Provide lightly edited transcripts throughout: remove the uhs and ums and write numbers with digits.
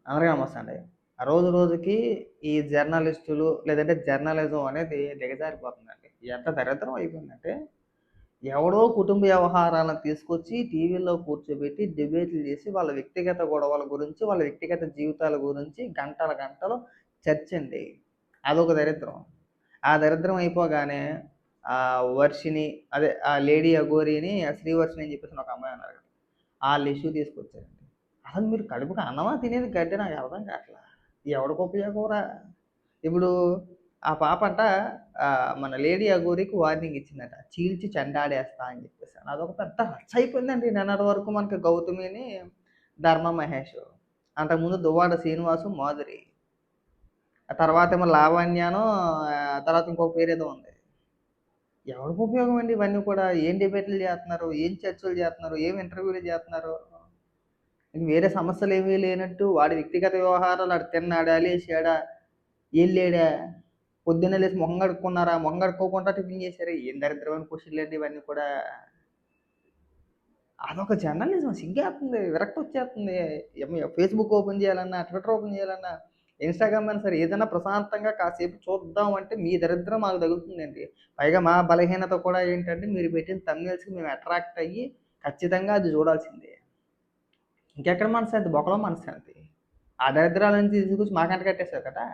అందరికీ నమస్తే అండి. రోజు రోజుకి ఈ జర్నలిస్టులు లేదంటే జర్నలిజం అనేది దిగజారిపోతుందండి. ఎంత దరిద్రం అయిపోయిందంటే, ఎవడో కుటుంబ వ్యవహారాలను తీసుకొచ్చి టీవీల్లో కూర్చోబెట్టి డిబేట్లు చేసి వాళ్ళ వ్యక్తిగత గొడవల గురించి, వాళ్ళ వ్యక్తిగత జీవితాల గురించి గంటలు గంటలు చర్చండి. అదొక దరిద్రం. ఆ దరిద్రం అయిపోగానే వర్షిని అదే ఆ లేడీ అఘోరిని, శ్రీవర్షిని అని చెప్పేసి ఒక అమ్మాయి ఉన్నారు కదా! ఆళ్ళ ఇష్యూ తీసుకొచ్చారండి. అసలు మీరు కడుపుకి అన్నమా తినేది గడ్డి నాకు అర్థం కావట్లా. ఎవడికి ఉపయోగంరా? ఇప్పుడు ఆ పాపంట మన లేడీ అఘోరికి వార్నింగ్ ఇచ్చిందట. చీల్చి చెండాడేస్తా అని చెప్పేసి. అదొక పెద్ద రచ్చ అయిపోయిందండి నిన్నటి వరకు మనకి గౌతమిని, ధర్మ మహేష్. అంతకుముందు దువ్వాడ శ్రీనివాసు, మాధురి. ఆ తర్వాతేమో లావణ్యను, తర్వాత ఇంకొక పేరేదో ఉంది. ఎవరికి ఉపయోగం అండి ఇవన్నీ కూడా? ఏం డిబేట్లు చేస్తున్నారు? ఏం చర్చలు చేస్తున్నారు? ఏం ఇంటర్వ్యూలు చేస్తున్నారు? వేరే సమస్యలేమీ లేనట్టు వాడి వ్యక్తిగత వ్యవహారాలు ఆడు తిన్నాడా, లేచాడా, ఎళ్ళాడా, పొద్దున్నే లేసి మొహం కడుక్కున్నారా, మొహం కడుక్కోకుండా టిఫిన్ చేశారా? ఏం దరిద్రమైన క్వశ్చన్‌లండి ఇవన్నీ కూడా. అదొక జర్నలిజం సిగ్గేస్తుంది, విరక్తొచ్చేస్తుంది. ఫేస్‌బుక్ ఓపెన్ చేయాలన్నా, ట్విట్టర్ ఓపెన్ చేయాలన్నా, ఇన్‌స్టాగ్రామ్ అయినా సరే ఏదైనా ప్రశాంతంగా కాసేపు చూద్దాం అంటే మీ దరిద్రం మాకు తగులుతుందండి. పైగా మా బలహీనత కూడా ఏంటంటే మీరు పెట్టిన థంబ్‌నెయిల్స్‌కి మేము అట్రాక్ట్ అయ్యి ఖచ్చితంగా అది చూడాల్సిందే. ఇంకెక్కడ మనశ్శాంతి? బొక్కలో మనశ్శాంతి. ఆ దరిద్రాలన్నీ తీసుకొచ్చి మాకంట కట్టేసావు కదా!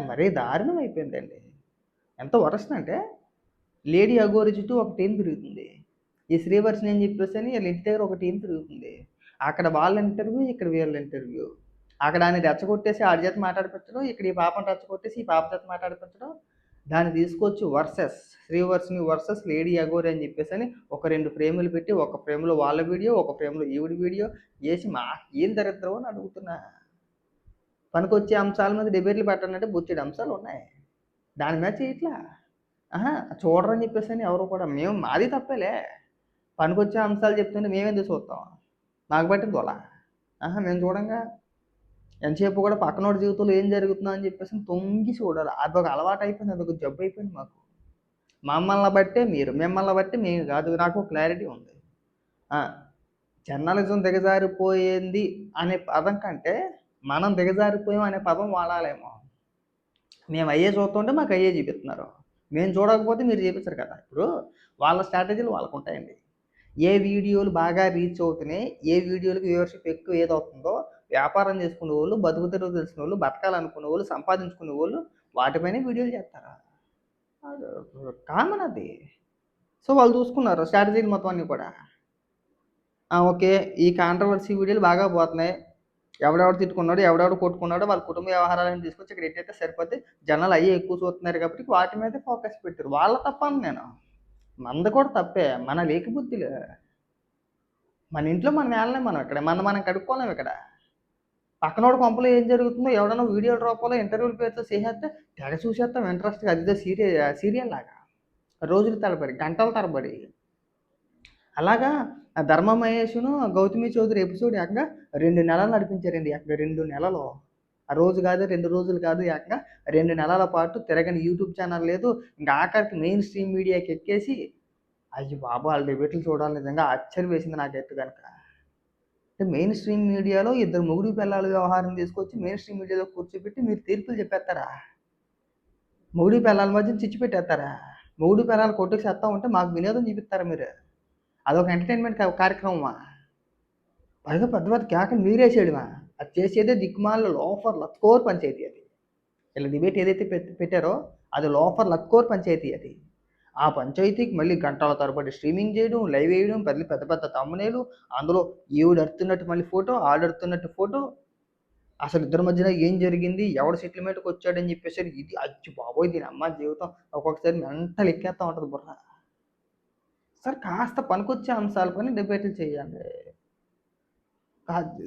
మరీ దారుణం అయిపోయిందండి. ఎంత వరస్ట్ అంటే లేడీ అఘోరి చుట్టూ ఒక టీమ్ తిరుగుతుంది. ఈ శ్రీవర్షిని అని చెప్పేసని ఈళ్ళ ఇంటి దగ్గర ఒక టీమ్ తిరుగుతుంది. అక్కడ వాళ్ళ ఇంటర్వ్యూ, ఇక్కడ వీళ్ళ ఇంటర్వ్యూ. అక్కడ ఆడిని రెచ్చగొట్టేసి ఆడి చేత మాట్లాడిపించడం, ఇక్కడ ఈ పాపని రెచ్చగొట్టేసి ఈ పాప చేత మాట్లాడిపించడం. దాన్ని తీసుకొచ్చి శ్రీవర్షిని వర్సెస్ లేడీ అఘోరి అని చెప్పేసని ఒక 2 ఫ్రేములు పెట్టి, ఒక ఫ్రేమ్‌లో వాళ్ళ వీడియో, ఒక ఫ్రేమ్‌లో ఈవిడ వీడియో ఏసి మాకేం దరిద్రం అని అడుగుతున్నా. పనికొచ్చే అంశాల మీద డిబేట్లు పెట్టాలంటే బొచ్చెడు అంశాలున్నాయి. దాని మీద చేయట్లా. అహా! చూడరని చెప్పేసని ఎవరు కూడా మాది తప్పేలే. పనికొచ్చే అంశాలు చెప్తుంటే మేమెందుకు చూత్తాం? మాకు పట్టింది దూల. ఆహా! మేము చూడంగా. ఎంతసేపు కూడా పక్కనోడి జీవితంలో ఏం జరుగుతుందో అని చెప్పేసి తొంగి చూడాలి. అదొక అలవాటయిపోయింది. అదొక జబ్బయిపోయింది మాకు. మమ్మల్ని బట్టే మీరు, మిమ్మల్ని బట్టి మేము కాదు. నాకు క్లారిటీ ఉంది. ఆ! జర్నలిజం దిగజారిపోయింది అనే పదం కంటే, మనం దిగజారిపోయాం అనే పదం వాడాలేమో. మేము అయ్యే చూస్తుంటే మాకు అయ్యే చూపిస్తున్నారు. మేము చూడకపోతే మీరు చూపించరు కదా! ఇప్పుడు వాళ్ళ స్ట్రాటజీలు వాళ్ళకుంటాయండి. ఏ వీడియోలు బాగా రీచ్ అవుతున్నాయి, ఏ వీడియోలకి వ్యూవర్‌షిప్ ఎక్కువ ఏదవుతుందో, వ్యాపారం చేసుకునేవోళ్ళు, బతుకు తెరువు తెలిసినోళ్ళు, బతకాలనుకునేవోళ్ళు, సంపాదించుకునేవోళ్ళు వాటిపైనే వీడియోలు చేస్తారు. అది కామన్ అది. సో, వాళ్ళు చూసుకున్నారు స్ట్రాటజీలు మొత్తం అన్నీ కూడా. ఓకే. ఈ కాంట్రోవర్సీ వీడియోలు బాగా పోతున్నాయి. ఎవడెవడు తిట్టుకున్నాడో, ఎవడెవడు కొట్టుకున్నాడో వాళ్ళ కుటుంబ వ్యవహారాలను తీసుకొచ్చి ఇక్కడ ఎట్టేత్తే సరిపోద్ది. జనాలు అయ్యే ఎక్కువ చూస్తున్నారు కాబట్టి వాటి మీదే ఫోకస్ పెట్టారు. వాళ్ళ తప్పను నేను. మనది కూడా తప్పే. మన లేకిబుద్ధిలు. మన ఇంట్లో మనం ఏలలేం మనం ఇక్కడ. మనం కడుక్కోలేం ఇక్కడ. పక్కనోడి కొంపలో ఏం జరుగుతుందో ఎవడన్నా వీడియోల రూపంలో ఇంటర్వ్యూల పేరుతో చేసేస్తే తెగ చూసేత్తాం ఇంట్రెస్ట్‌గా. అదేదో సీరియల్‌లాగా. రోజుల తరబడి, గంటల తరబడి. అలాగా ఆ 'ధర్మ మహేష్‌ను' 'గౌతమి చౌదరి' ఎపిసోడ్ ఏకంగా 2 నెలలు నడిపించారండి. ఏకంగా 2 నెలలు. ఆ రోజు కాదు, 2 రోజులు కాదు ఏకంగా 2 నెలల పాటు తిరగని యూట్యూబ్ ఛానల్ లేదు. ఇంక ఆఖరికి మెయిన్ స్ట్రీమ్ మీడియాకి ఎక్కేసి అయ్య బాబోయ్! ఆళ్ళ డిబేట్లు చూడాలి నిజంగా ఆశ్చర్యం వేసింది నాకైతే గనక. అంటే మెయిన్ స్ట్రీమ్ మీడియాలో ఇద్దరు మొగుడు పెళ్ళాల వ్యవహారం తీసుకొచ్చి మెయిన్ స్ట్రీమ్ మీడియాలో కూర్చోబెట్టి మీరు తీర్పులు చెప్పేత్తారా? మొగుడు పెళ్ళాల మధ్యన చిచ్చు పెట్టేత్తారా? మొగుడు పెళ్ళాలు కొట్టుకు సత్తా ఉంటే మాకు వినోదం చూపిత్తారా మీరు? అదొక ఎంటర్‌టైన్‌మెంట్ కార్యక్రమమా? పైగా పెద్ద పెద్ద కేకలు మీరేసేయడమా? అది చేసేదే దిక్కుమాలిన లోఫర్ లత్కోర్ పంచాయతీ అది. ఈళ్ళ డిబేట్ ఏదైతే పెట్టారో అది లోఫర్ లత్కోర్ పంచాయతీ అది. ఆ పంచాయతీకి మళ్ళీ గంటల తరబడి స్ట్రీమింగ్ చేయడం, లైవ్ వేయడం, పెద్ద పెద్ద థంబ్‌నెయిలు, అందులో ఈవిడ అరుతున్నట్టు మళ్ళీ ఫోటో, ఆడరుతున్నట్టు ఫోటో. అసలు ఇద్దరి మధ్యన ఏం జరిగింది? ఎవడు సెటిల్‌మెంట్‌కి వచ్చాడని చెప్పేసని ఇది అచ్చి బాబోయ్! దీనమ్మ జీవితం ఒక్కొక్కసారి మెంటల్ ఎక్కేత్తా ఉంటది బుర్ర. సార్ కాస్త పనికొచ్చే అంశాల పైన డిబేట్లు చేయండి.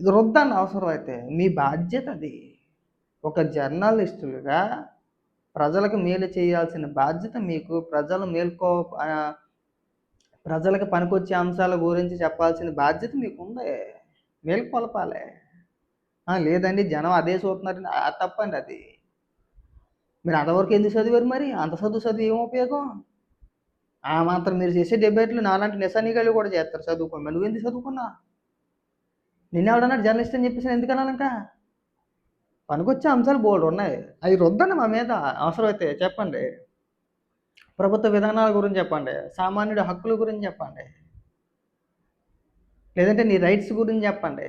రుద్దండి అవసరమైతే. మీ బాధ్యత అది. ఒక జర్నలిస్టులుగా ప్రజలకు మేలు చేయాల్సిన బాధ్యత మీకు. ప్రజలకు పనికొచ్చే అంశాల గురించి చెప్పాల్సిన బాధ్యత మీకుంది. మేలుకొలపాలి. లేదండి జనం అదే చూస్తున్నారని తప్పండి అది. మీరు అంతవరకు ఎందుకు చదివారు మరి? అంత చదివి ఏం ఉపయోగం? ఆ మాత్రం మీరు చేసే డిబేట్లు నాలాంటి నిస్సన్నిగాళ్ళు కూడా చేస్తారు చదువుకొని. మరి నువ్వెందుకు చదువుకున్నావు? నిన్నెవడన్నాడు జర్నలిస్ట్ అని చెప్పేసి ఎందుకన్నాను ఇంకా? పనికొచ్చే అంశాలు బోలెడున్నాయి. అయి రుద్దండి మా మీద అవసరమైతే చెప్పండి. ప్రభుత్వ విధానాల గురించి చెప్పండి. సామాన్యుడి హక్కుల గురించి చెప్పండి. లేదంటే నీ రైట్స్ గురించి చెప్పండి.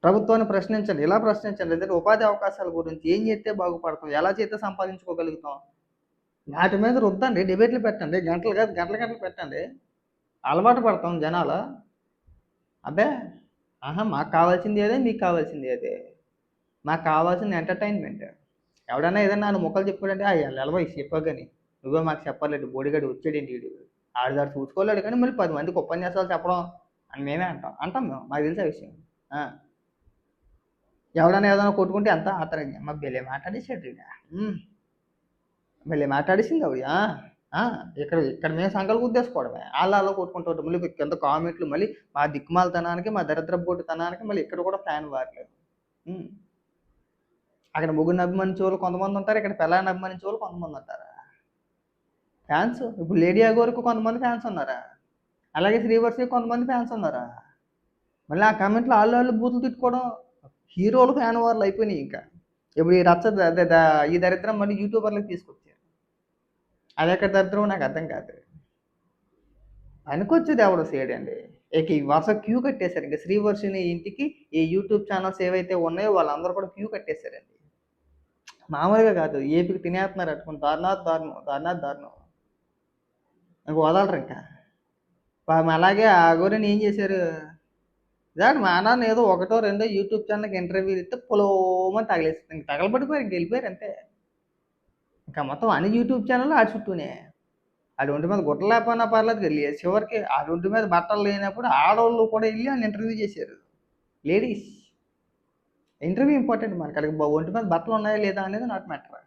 ప్రభుత్వాన్ని ప్రశ్నించండి. ఇలా ప్రశ్నించండి. లేదంటే ఉపాధి అవకాశాల గురించి ఏం చేస్తే బాగుపడతాం? ఎలా చేస్తే సంపాదించుకోగలుగుతాం? వాటి మీద రుద్దండి. డిబేట్లు పెట్టండి. గంటలు కాదు గంటలు గంటలు పెట్టండి. అలవాటు పడతాం జనాలు. అబ్బే! ఆహా! మాకు కావాల్సింది అదే, మీకు కావాల్సింది అదే. మాకు కావాల్సింది ఎంటర్‌టైన్‌మెంట్. ఎవడన్నా ఏదన్నా 4 ముక్కలు చెప్పాడంటే ఎలవా చెప్పావు గాని. నువ్వే మాకు చెప్పాలేంటి బోడిగాడు వచ్చాడేంటి ఈడు. ఆడు చూసుకోలేడు కానీ మళ్ళీ 10 మందికి ఉపన్యాసాలు చెప్పడం అని మేమే అంటాం. అంటాం మేము. మాకు తెలుసు ఆ విషయం. ఆ! ఎవడన్నా ఏదైనా కొట్టుకుంటే ఎంత ఆత్రంగా అమ్మ భలే మాట్లాడేసాడు ఈడ. భలే మాట్లాడేసింది ఆవిడ. ఆ! ఇక్కడ ఇక్కడ మేము సంకలు గుద్దేసుకోవడమే. ఆళ్ళు కొట్టుకుంటూ ఉంటాం. మళ్ళీ కింద కామెంట్లు మళ్ళీ మా దిక్కుమాలితనానికి, మా దరిద్రపుగొట్టుతనానికి మళ్ళీ ఇక్కడ కూడా ఫ్యాన్ వార్లేదు. హ్మ్. అక్కడ మొగుడిని అభిమానించేవాళ్ళు కొంతమందుంటారు. ఇక్కడ పెళ్ళాన్ని అభిమానించేవాళ్ళు కొంతమందుంటారు. ఫ్యాన్స్ ఇప్పుడు 'లేడీ అగోర్‌కి' కొంతమంది ఫ్యాన్స్ ఉన్నారా? అలాగే 'శ్రీవర్షకి' కొంతమంది ఫ్యాన్స్ ఉన్నారా? మళ్ళీ ఆ కామెంట్‌లో ఆళ్ళు బూతులు తిట్టుకోవడం హీరోలు ఫ్యాన్ వార్‌లు అయిపోయినాయి ఇంకా. ఇప్పుడు ఈ రచ్చ ద ద ద ఈ దరిద్రం మళ్ళీ యూట్యూబర్‌లకి తీసుకొచ్చారు. అదెక్కడ దరిద్రమో నాకు అర్థం కాదు. పనికొచ్చేది ఎవడు చేయడండి. ఇక ఈ వరుస క్యూ కట్టేశారు. ఇంక 'శ్రీవర్షిని' ఇంటికి ఈ యూట్యూబ్ ఛానెల్స్ ఏవైతే ఉన్నాయో వాళ్ళందరూ కూడా క్యూ కట్టేశారండి. మామూలుగా కాదు. ఏపీకి తినేత్తన్నారు అట్టుకొని దారుణాతి దారుణం. దారుణాతి దారుణం. ఇంక వదలరింక. పాపం అలాగే ఆ అఘోరిని ఏం చేశారు? మా నాన్న ఏదో ఒకటో రెండో యూట్యూబ్ ఛానల్‌కి ఇంటర్వ్యూలు ఇస్తే పొలోమని తగిలేసింది. ఇంక తగలబడిపోయారు. ఇంక వెళ్ళిపోయారు అంతే. ఇంకా మొత్తం అన్ని యూట్యూబ్ ఛానల్‌లు ఆడి చుట్టూనే. ఆడి ఒంటి మీద గుడ్డ లేకపోయినా పర్లేదు చివరికి ఆడి ఒంటి మీద బట్టలు లేనప్పుడు ఆడోళ్ళు కూడా వెళ్ళి ఆడిని ఇంటర్వ్యూ చేశారు. లేడీస్. ఇంటర్వ్యూ ఇంపార్టెంట్ మనకి. ఆడికి ఒంటి మీద బట్టలు ఉన్నాయా లేదా అనేది not matter.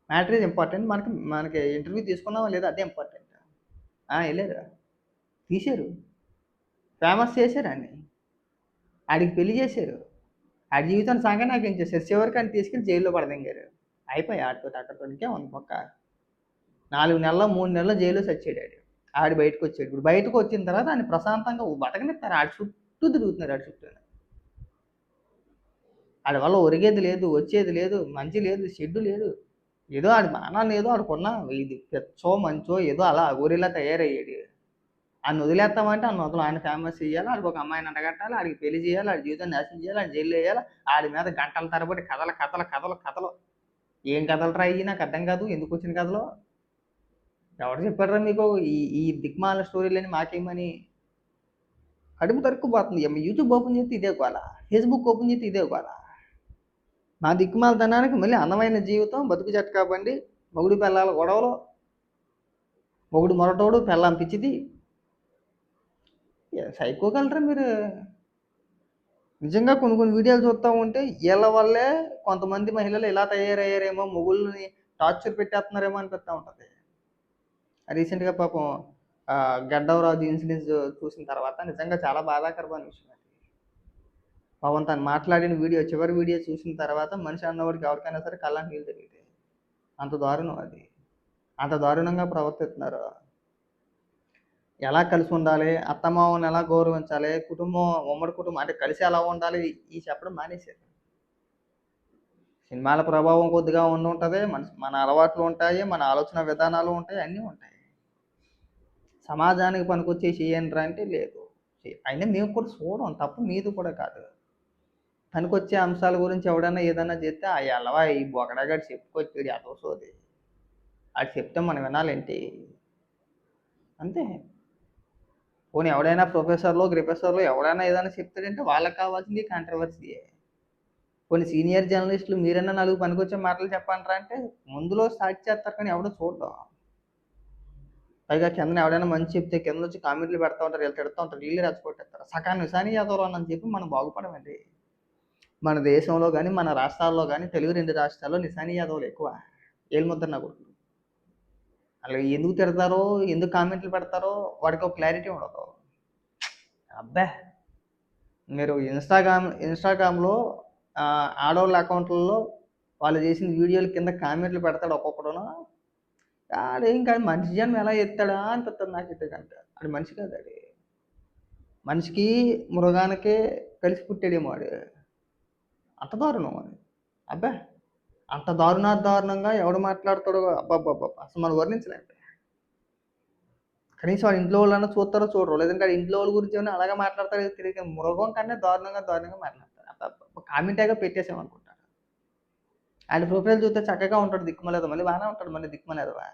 Matter is important. మనకి మనకి ఇంటర్వ్యూ తీసుకున్నామా లేదా అదే ఇంపార్టెంట్. వెళ్ళారు. తీశారు. ఫేమస్ చేశారు ఆడిని. ఆడికి పెళ్లి చేశారు. ఆడి జీవితాన్ని సాగనాకించేశారు. చివరికి ఆడిని తీసుకెళ్ళి జైల్లో పడదెంగారు. అయిపోయి ఆడితోటి అక్కడితోటి ఇంకేముంది పక్క. 4 నెలలో 3 నెలల్లో జైల్లో చచ్చాడు ఆడు. ఆడు బయటకు వచ్చాడు. ఇప్పుడు బయటకు వచ్చిన తర్వాత ఆయన ప్రశాంతంగా బతకనిస్తారు. ఆడి చుట్టూ తిరుగుతున్నారు ఆడి చుట్టూ. ఆడి వల్ల ఒరిగేది లేదు, వచ్చేది లేదు, మంచి లేదు, చెడ్డు లేదు. ఏదో ఆడి మానాన్ని ఏదో ఆడుకున్న ఇది పెచ్చో మంచో ఏదో అలా అఘోరిలా తయారయ్యాడు. ఆడిని వదిలేస్తామంటే ఆడిని వదలం. ఆయన ఫేమస్ చేయాలి, ఆడికి ఒక అమ్మాయిని అంటగట్టాలి, ఆడికి పెళ్లి చేయాలి, ఆడి జీవితాన్ని నాశనం చేయాలి, ఆడి జైల్లో వేయాలి, ఆడి మీద గంటల తరబడి కథలు కథలు కథలు కథలు. ఏం కథలు రా ఇయ్యి నాకు అర్థం కాదు. ఎందుకు వచ్చిన కథలు? ఎవరు చెప్పారా మీకు ఈ ఈ దిక్మాల స్టోరీలని మాకేమని? కడుపు తరుక్కుపోతుంది. యూట్యూబ్ ఓపెన్ చేస్తే ఇదే గోల, ఫేస్బుక్ ఓపెన్ చేస్తే ఇదే గోల. మా దిక్కుమాలతనానికి మళ్ళీ అందమైన జీవితం, బతుకు జట్కా బండి, మొగుడు పెళ్ళాల గొడవలు, మొగుడు మొరటోడు, పెళ్ళాం పిచ్చిది. సైకోగలరా మీరు? నిజంగా కొన్ని కొన్ని వీడియోలు చూస్తూ ఉంటే వీళ్ళ వల్లే కొంతమంది మహిళలు ఇలా తయారయ్యారేమో, మొగుళ్ళని టార్చర్ పెట్టేస్తున్నారేమో అనిపిస్తూ ఉంటుంది. రీసెంట్గా పాపం గడ్డవరాజు ఇన్సిడెంట్స్ చూసిన తర్వాత నిజంగా చాలా బాధాకరమైన విషయం అది. పాపం తను మాట్లాడిన వీడియో చివరి వీడియో చూసిన తర్వాత మనిషి అన్నవాడికి ఎవరికైనా సరే కళ్ళకి నీళ్ళు తిరిగితే అంత దారుణం అది. అంత దారుణంగా ప్రవర్తిస్తున్నారు. ఎలా కలిసి ఉండాలి, అత్తమామని ఎలా గౌరవించాలి, కుటుంబం ఉమ్మడి కుటుంబం అంటే కలిసి ఎలా ఉండాలి ఈ చెప్పడం మానేశారు. సినిమాల ప్రభావం కొద్దిగా ఉండుంటది. మన అలవాట్లు ఉంటాయి, మన ఆలోచన విధానాలు ఉంటాయి, అన్నీ ఉంటాయి. సమాజానికి పనికొచ్చేవి చేయండిరా అంటే లేదు. అయినా మేము కూడా చూడం, తప్పు మీది కూడా కాదు. పనికొచ్చే అంశాల గురించి ఎవడన్నా ఏదన్నా చేస్తే ఎల్లవా ఈ బొగడగాడు చెప్పుకొచ్చాడు ఎదవ సోది. ఆడు చెప్తే మనం వినాలేంటి? అంతే. పోనీ ఎవడైనా ప్రొఫెసర్‌లో, గ్రిఫెసర్‌లో ఎవడైనా ఏదైనా చెప్తాడంటే వాళ్ళకి కావాల్సింది కాంట్రవర్సీయే. కొన్ని సీనియర్ జర్నలిస్టులు మీరన్నా 4 పనికొచ్చే మాటలు చెప్పండిరా అంటే ముందులో స్టార్ట్ చేస్తారు కానీ ఎవడు చూడడం. పైగా కిందన ఎవడైనా మంచి చెప్తే కిందొచ్చి కామెంట్లు పెడతా ఉంటారు, వీళ్ళు తిడతా ఉంటారు, వీళ్ళే రెచ్చగొట్టేస్తారు. సకాని నిశాని యాదవరానని చెప్పి మనం బాగుపడమండి. మన దేశంలో కానీ, మన రాష్ట్రాల్లో కానీ, తెలుగు 2 రాష్ట్రాల్లో నిశాని యాదవులు ఎక్కువ. ఏలుముద్ర నా కొడుకులు. ఆళ్ళు ఎందుకు తిడతారో, ఎందుకు కామెంట్లు పెడతారో వాడికి ఒక క్లారిటీ ఉండదు. అబ్బా! మీరు ఇన్‌స్టాగ్రామ్‌లో ఆడోళ్ళ అకౌంట్లలో వాళ్ళు చేసిన వీడియోల కింద కామెంట్లు పెడతాడు ఒక్కొక్కడును. ఆడేం కాదు మనిషి జన్మ ఎలా ఎత్తాడా అనిపిస్తుంది నాకైతే కనుక. ఆడు మనిషి కాదు ఆడు. మనిషికి, మృగానికే కలిసి పుట్టాడేమో వాడు. అంత దారుణం అది. అబ్బా! అంత దారుణాతి దారుణంగా ఎవడు మాట్లాడతాడో అబ్బబ్బబ్బబ్బా! అసలు మనం వర్ణించలేం. కనీసం వాడి ఇంట్లో వాళ్ళన్నా చూస్తారో చూడరో, లేదంటే ఆడి ఇంట్లో వాళ్ళ గురించి ఏమైనా అలాగే మాట్లాడతారో తెలియదు కానీ, మృగం కన్నా దారుణంగా మాట్లాడతారు. అబ్బబ్బబ్బా! కామెంటేగా పెట్టేసామనుకుంటారు. ఆడి ప్రొఫైల్ చూస్తే చక్కగా ఉంటాడు దిక్కుమాలేదో, మళ్ళీ బాగానే ఉంటాడు మళ్ళీ దిక్కుమాలేదవా.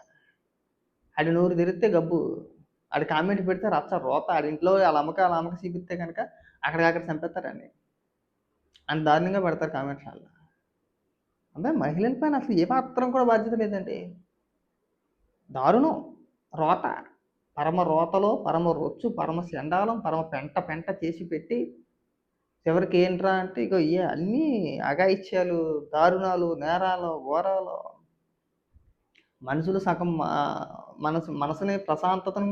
ఆడి నోరు తెరిస్తే గబ్బు. ఆడు కామెంట్ పెడితే రచ్చ రోత. ఆడి ఇంట్లో ఆళ్ళ అమ్మకి చూపిస్తే కనుక అక్కడికక్కడ చంపేస్తారండి. అంత దారుణంగా పెడతారు కామెంట్స్ ఆళ్ళు. అబ్బాయి మహిళల పైన అసలు ఏ మాత్రం కూడా బాధ్యత లేదండి. దారుణం. రోత. పరమ రోతలో, పరమ రొచ్చు, పరమ చెండాలం, పరమ పెంట చేసి పెట్టి చివరికి ఏంట్రా అంటే ఇగో ఇయే అన్నీ అఘాయిత్యాలు, దారుణాలు, నేరాలు, ఘోరాలు. మనుషులు సగం మనసుని ప్రశాంతతను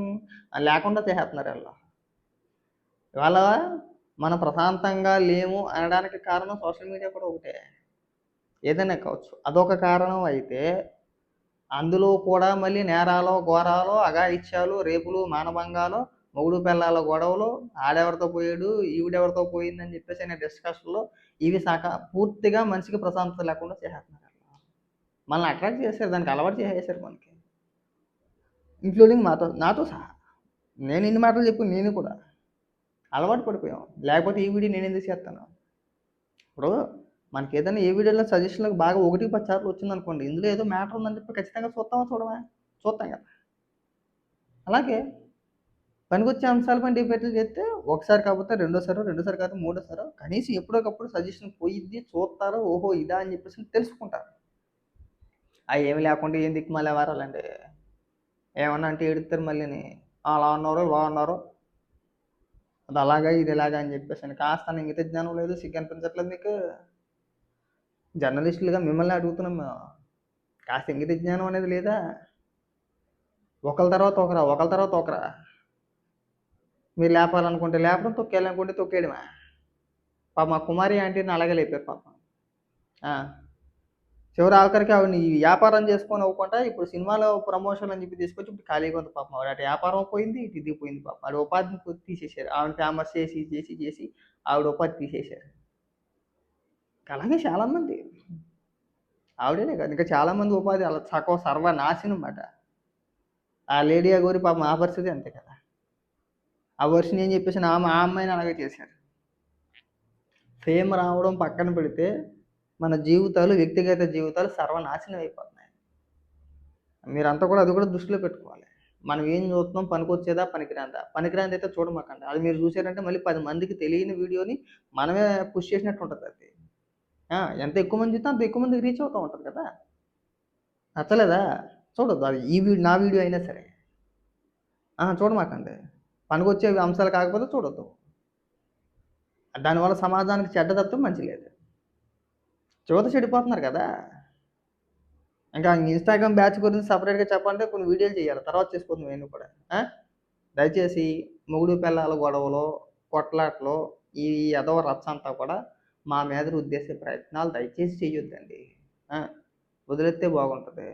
లేకుండా చేసేస్తున్నారు ఈళ్ళు. ఇవాళ మనం ప్రశాంతంగా లేము అనడానికి కారణం సోషల్ మీడియా కూడా ఒకటే. ఏదైనా కావచ్చు. అదొక కారణం అయితే, అందులో కూడా మళ్ళీ నేరాలు, ఘోరాలు, అఘాయిత్యాలు, రేపులు, మానభంగాలు, మొగుడు పెళ్ళాల గొడవలు, ఆడెవరితో పోయాడు, ఈవిడెవరితో పోయిందని చెప్పేసి అనే డిస్కషన్‌లు ఇవి పూర్తిగా మనిషికి ప్రశాంతత లేకుండా చేసేస్తున్నారు ఆళ్ళు. మనల్ని అట్రాక్ట్ చేశారు. దానికి అలవాటు చేసేసారు మనకి. ఇంక్లూడింగ్ నాతో సహా. నేను ఇన్ని మాటలు చెప్పి నేను కూడా అలవాటు పడిపోయాం. లేకపోతే ఈ వీడియో నేనెందుకు చేస్తాను? ఇప్పుడు మనకేదైనా ఏ వీడియోలో సజెషన్‌లకు బాగా 1, 10 సార్లు వచ్చిందనుకోండి, ఇందులో ఏదో మ్యాటర్ ఉందని చెప్పి ఖచ్చితంగా చూస్తామా? చూడమా? చూస్తాం కదా! అలాగే పనికొచ్చే అంశాలపైన డిబేట్లు చేస్తే ఒకసారి కాకపోతే రెండోసారో, రెండోసారి కాకపోతే మూడోసారో కనీసం ఎప్పుడోకప్పుడు సజెషన్ పోయిద్ది, చూస్తారు. ఓహో! ఇదా అని చెప్పేసి తెలుసుకుంటారు. ఏమి లేకుండా ఏం దిక్కుమాలిన వ్యవహారాలండి. ఏమన్నా అంటే ఏడుత్తారు మళ్ళీని. అలా అన్నారు, ఇలా అన్నారు. అది అలాగా, ఇది ఇలాగా అని చెప్పేసని. కాస్త ఇంగిత జ్ఞానం లేదు, సిగ్గు అనిపించట్లేదు మీకు? జర్నలిస్టులుగా మిమ్మల్ని అడుగుతున్నాం మేము. కాస్త ఇంగిత జ్ఞానం అనేది లేదా? ఒకళ్ళ తర్వాత ఒకరా. మీరు లేపాలనుకుంటే లేపడం, తొక్కేయాలనుకుంటే తొక్కేయడమే. పాపం మా కుమారి ఆంటీని అలాగే లేపారు పాపం. ఆ! చివరి ఆఖరికి ఆవిడని ఈ వ్యాపారం చేసుకొని అవ్వకుండా ఇప్పుడు సినిమాలో ప్రమోషన్ అని చెప్పి తీసుకొచ్చి ఇప్పుడు ఖాళీగా ఉంది పాపం. ఆవిడ అటు వ్యాపారం పోయింది, ఇటు ఇది పోయింది పాపం. ఆవిడ ఉపాధిని తీసేశారు. ఆవిడని ఫేమస్ చేసి ఆవిడ ఉపాధి తీసేశారు. అలాగే చాలామంది. ఆవిడనే కాదు ఇంకా చాలామంది ఉపాధి అలా సర్వనాశనం మాట. ఆ లేడీ అఘోరి పాపం ఆ పరిస్థితి అంతే కదా! ఆ వర్షిని అని చెప్పేసి ఆ అమ్మాయిని అలాగే చేశారు. ఫేమ్ రావడం పక్కన పెడితే మన జీవితాలు, వ్యక్తిగత జీవితాలు సర్వనాశనం అయిపోతున్నాయి. మీరంతా కూడా అది కూడా దృష్టిలో పెట్టుకోవాలి. మనం ఏం చూస్తున్నాం, పనికొచ్చేదా, పనికిరానిదా? పనికిరానిదైతే చూడమాకండి. అది మీరు చూసారంటే మళ్ళీ 10 మందికి తెలియని వీడియోని మనమే పుష్ చేసినట్టు ఉంటది అది. ఎంత ఎక్కువ మంది చూస్తే అంత ఎక్కువ మందికి రీచ్ అవుతా ఉంటది కదా! నచ్చలేదా? చూడొద్దు. అది నా వీడియో అయినా సరే. చూడమాకండి. పనికొచ్చే అంశాలు కాకపోతే చూడొద్దు. దానివల్ల సమాజానికి చెడ్డ తప్పితే మంచి లేదు. యువత చెడిపోతున్నారు కదా! ఇంకా ఇన్‌స్టాగ్రామ్ బ్యాచ్ గురించి సెపరేట్‌గా చెప్పాలంటే కొన్ని వీడియోలు చేయాలి. తర్వాత చేసుకుందాం ఇయన్నీ కూడా. ఆ! దయచేసి మొగుడు పెళ్ళాల గొడవలు, కొట్లాటలు, ఈ ఎదవ రచ్చ అంతా కూడా మా మీద రుద్దేసే ప్రయత్నాలు దయచేసి చెయ్యొద్దండి. ఆ! వదిలేస్తే బాగుంటది.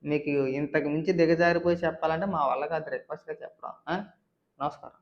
మీకు ఇంతకు మించి దిగజారిపోయి చెప్పాలంటే మా వల్ల కాదు రిక్వెస్ట్‌గా చెప్పడం. నమస్కారం.